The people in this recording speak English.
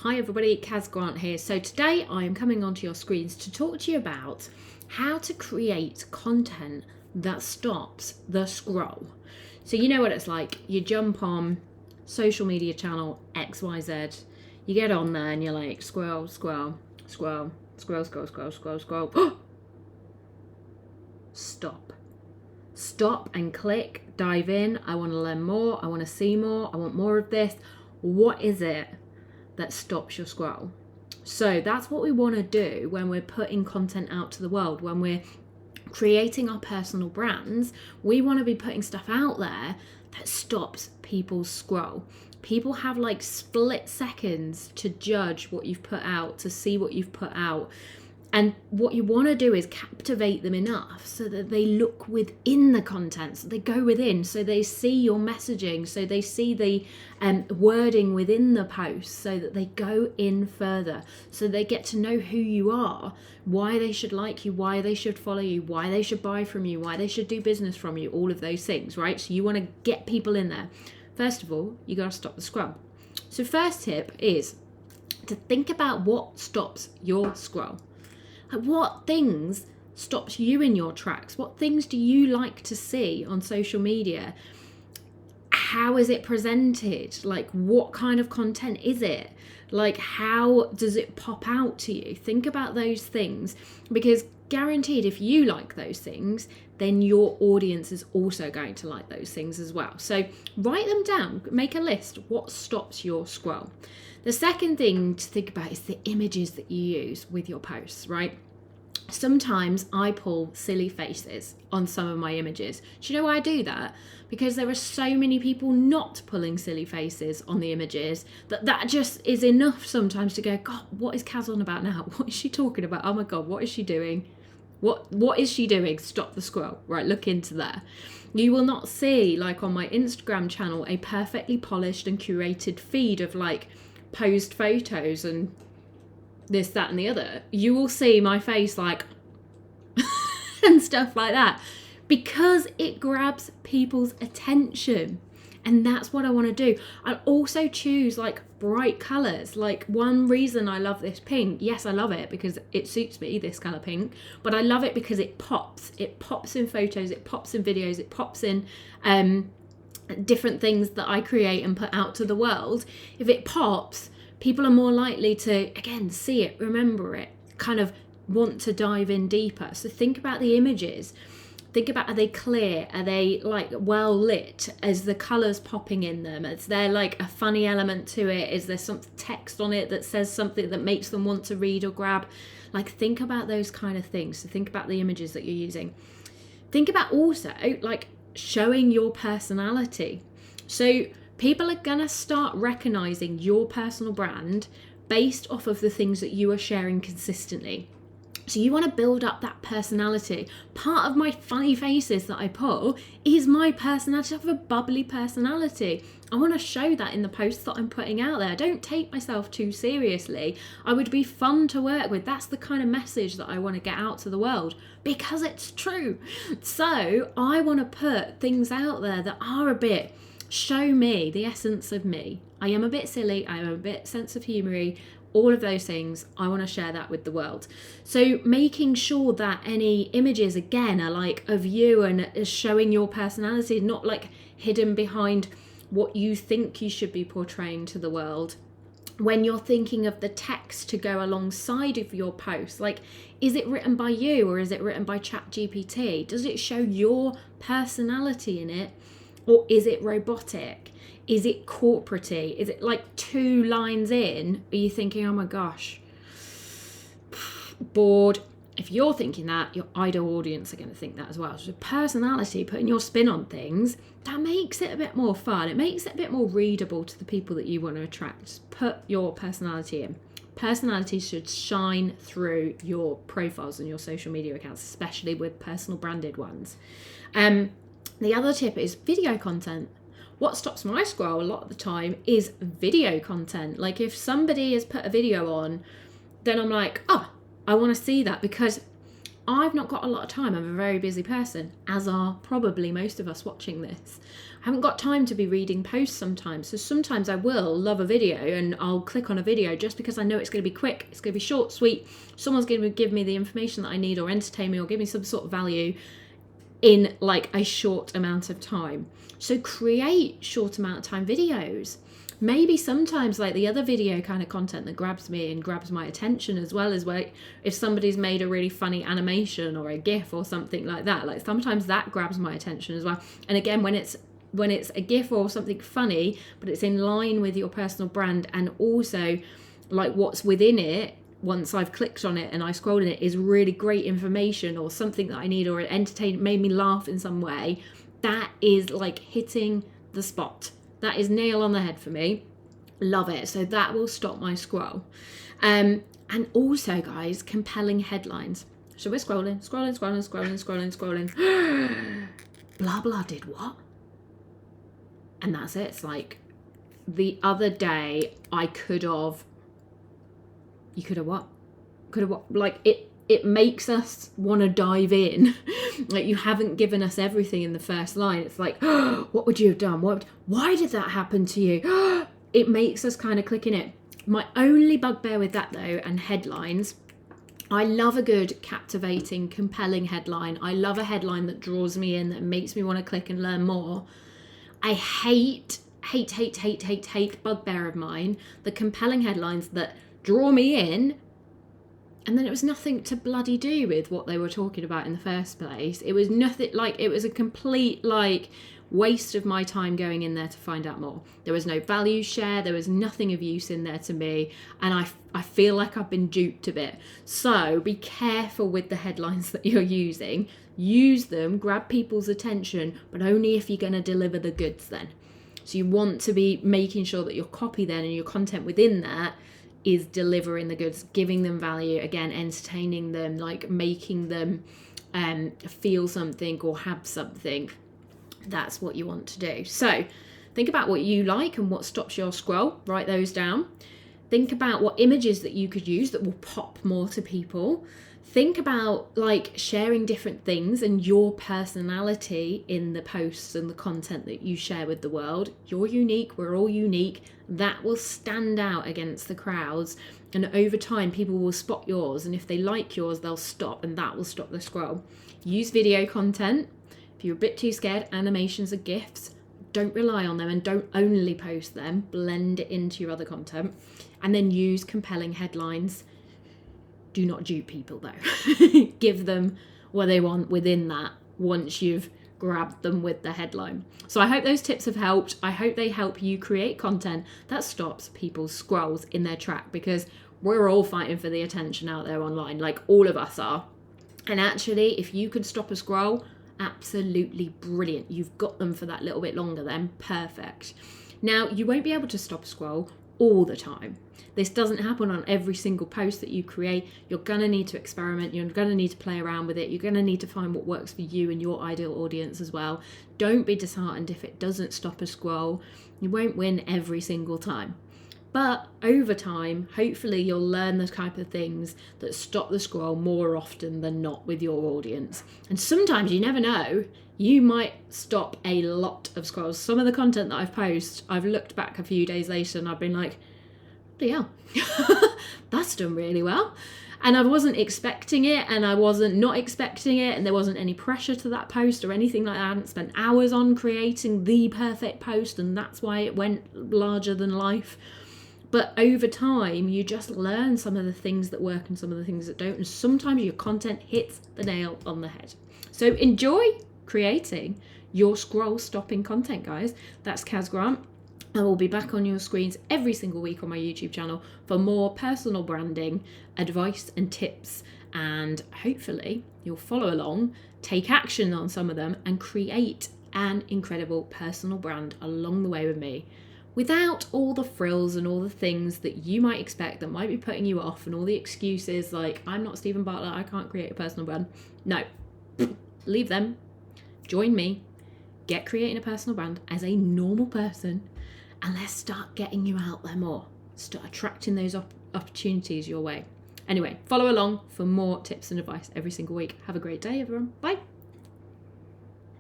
Hi everybody, Kaz Grant here. So today I am coming onto your screens to talk to you about how to create content that stops the scroll. So you know what it's like. You jump on social media channel XYZ, you get on there and you're like scroll, scroll, scroll, scroll, scroll, scroll, scroll, scroll. Stop and click, dive in. I want to learn more. I want to see more. I want more of this. What is it that stops your scroll? So that's what we want to do when we're putting content out to the world. When we're creating our personal brands, we want to be putting stuff out there that stops people's scroll. People have like split seconds to judge what you've put out, to see what you've put out. And what you want to do is captivate them enough so that they look within the content, so they go within, so they see your messaging, so they see the wording within the post, so that they go in further, so they get to know who you are, why they should like you, why they should follow you, why they should buy from you, why they should do business from you, all of those things, right? So you want to get people in there. First of all, you got to stop the scroll. So first tip is to think about what stops your scroll. What things stops you in your tracks? What things do you like to see on social media? How is it presented? Like, what kind of content is it? Like, how does it pop out to you? Think about those things, because guaranteed if you like those things, then your audience is also going to like those things as well. So write them down, make a list. What stops your scroll? The second thing to think about is the images that you use with your posts, right? Sometimes I pull silly faces on some of my images. Do you know why I do that? Because there are so many people not pulling silly faces on the images that just is enough sometimes to go, God, what is Kaz on about now? What is she talking about? Oh my God, what is she doing? What is she doing? Stop the scroll. Right, look into there. You will not see, like on my Instagram channel, a perfectly polished and curated feed of like posed photos and this, that and the other. You will see my face like and stuff like that, because it grabs people's attention. And that's what I want to do. I also choose like bright colours. Like, one reason I love this pink, yes, I love it because it suits me, this colour pink, but I love it because it pops. It pops in photos, it pops in videos, it pops in different things that I create and put out to the world. If it pops, people are more likely to, again, see it, remember it, kind of want to dive in deeper. So think about the images. Think about, are they clear? Are they like well lit? Is the colours popping in them? Is there like a funny element to it? Is there some text on it that says something that makes them want to read or grab? Like, think about those kind of things. So think about the images that you're using. Think about also like showing your personality. So people are gonna start recognizing your personal brand based off of the things that you are sharing consistently. So you want to build up that personality. Part of my funny faces that I pull is my personality. I have a bubbly personality. I want to show that in the posts that I'm putting out there. I don't take myself too seriously. I would be fun to work with. That's the kind of message that I want to get out to the world, because it's true. So I want to put things out there that are a bit, show me the essence of me. I am a bit silly. I am a bit sense of humoury. All of those things, I want to share that with the world. So making sure that any images, again, are like of you and is showing your personality, not like hidden behind what you think you should be portraying to the world. When you're thinking of the text to go alongside of your post, like, is it written by you or is it written by ChatGPT? Does it show your personality in it, or is it robotic? Is it corporate-y? Is it like 2 lines in? Are you thinking, oh my gosh, bored? If you're thinking that, your ideal audience are going to think that as well. So personality, putting your spin on things, that makes it a bit more fun. It makes it a bit more readable to the people that you want to attract. Just put your personality in. Personality should shine through your profiles and your social media accounts, especially with personal branded ones. The other tip is video content. What stops my scroll a lot of the time is video content. Like, if somebody has put a video on, then I'm like, oh, I want to see that, because I've not got a lot of time. I'm a very busy person, as are probably most of us watching this. I haven't got time to be reading posts sometimes. So sometimes I will love a video and I'll click on a video just because I know it's going to be quick, it's going to be short, sweet. Someone's going to give me the information that I need or entertain me or give me some sort of value in like a short amount of time. So create short amount of time videos. Maybe sometimes like the other video kind of content that grabs me and grabs my attention, as well as like if somebody's made a really funny animation or a GIF or something like that, like sometimes that grabs my attention as well. And again, when it's a GIF or something funny, but it's in line with your personal brand, and also like what's within it, once I've clicked on it and I scrolled in it, is really great information or something that I need, or it made me laugh in some way, that is like hitting the spot. That is nail on the head for me. Love it. So that will stop my scroll. And also, guys, compelling headlines. So we're scrolling. Blah, blah did what? And that's it. It's like the other day you could have what? Like it makes us want to dive in. Like, you haven't given us everything in the first line. It's like, oh, what would you have done? Why did that happen to you? It makes us kind of click in it. My only bugbear with that, though, and headlines, I love a good, captivating, compelling headline. I love a headline that draws me in, that makes me want to click and learn more. I hate, bugbear of mine, the compelling headlines that draw me in, and then it was nothing to bloody do with what they were talking about in the first place. It was nothing, like, it was a complete, like, waste of my time going in there to find out more. There was no value share, there was nothing of use in there to me, and I feel like I've been duped a bit. So be careful with the headlines that you're using. Use them, grab people's attention, but only if you're going to deliver the goods then. So you want to be making sure that your copy then and your content within that is delivering the goods, giving them value, again, entertaining them, like making them feel something or have something. That's what you want to do. So think about what you like and what stops your scroll. Write those down. Think about what images that you could use that will pop more to people. Think about like sharing different things and your personality in the posts and the content that you share with the world. You're unique, we're all unique. That will stand out against the crowds, and over time people will spot yours, and if they like yours they'll stop, and that will stop the scroll. Use video content. If you're a bit too scared, animations are GIFs. Don't rely on them and don't only post them. Blend it into your other content. And then use compelling headlines. Do not dupe people though. Give them what they want within that once you've grabbed them with the headline. So I hope those tips have helped. I hope they help you create content that stops people's scrolls in their track, because we're all fighting for the attention out there online, like all of us are. And actually, if you can stop a scroll, absolutely brilliant. You've got them for that little bit longer then. Perfect. Now, you won't be able to stop a scroll all the time. This doesn't happen on every single post that you create. You're going to need to experiment. You're going to need to play around with it. You're going to need to find what works for you and your ideal audience as well. Don't be disheartened if it doesn't stop a scroll. You won't win every single time. But over time, hopefully you'll learn the type of things that stop the scroll more often than not with your audience. And sometimes, you never know, you might stop a lot of scrolls. Some of the content that I've posted, I've looked back a few days later and I've been like, yeah, that's done really well. And I wasn't expecting it, and I wasn't not expecting it, and there wasn't any pressure to that post or anything like that. I hadn't spent hours on creating the perfect post, and that's why it went larger than life. But over time, you just learn some of the things that work and some of the things that don't. And sometimes your content hits the nail on the head. So enjoy creating your scroll stopping content, guys. That's Kaz Grant. I will be back on your screens every single week on my YouTube channel for more personal branding, advice and tips. And hopefully you'll follow along, take action on some of them, and create an incredible personal brand along the way with me, without all the frills and all the things that you might expect that might be putting you off, and all the excuses like, I'm not Stephen Bartlett, I can't create a personal brand. No, leave them. Join me. Get creating a personal brand as a normal person, and let's start getting you out there more. Start attracting those opportunities your way. Anyway, follow along for more tips and advice every single week. Have a great day, everyone. Bye.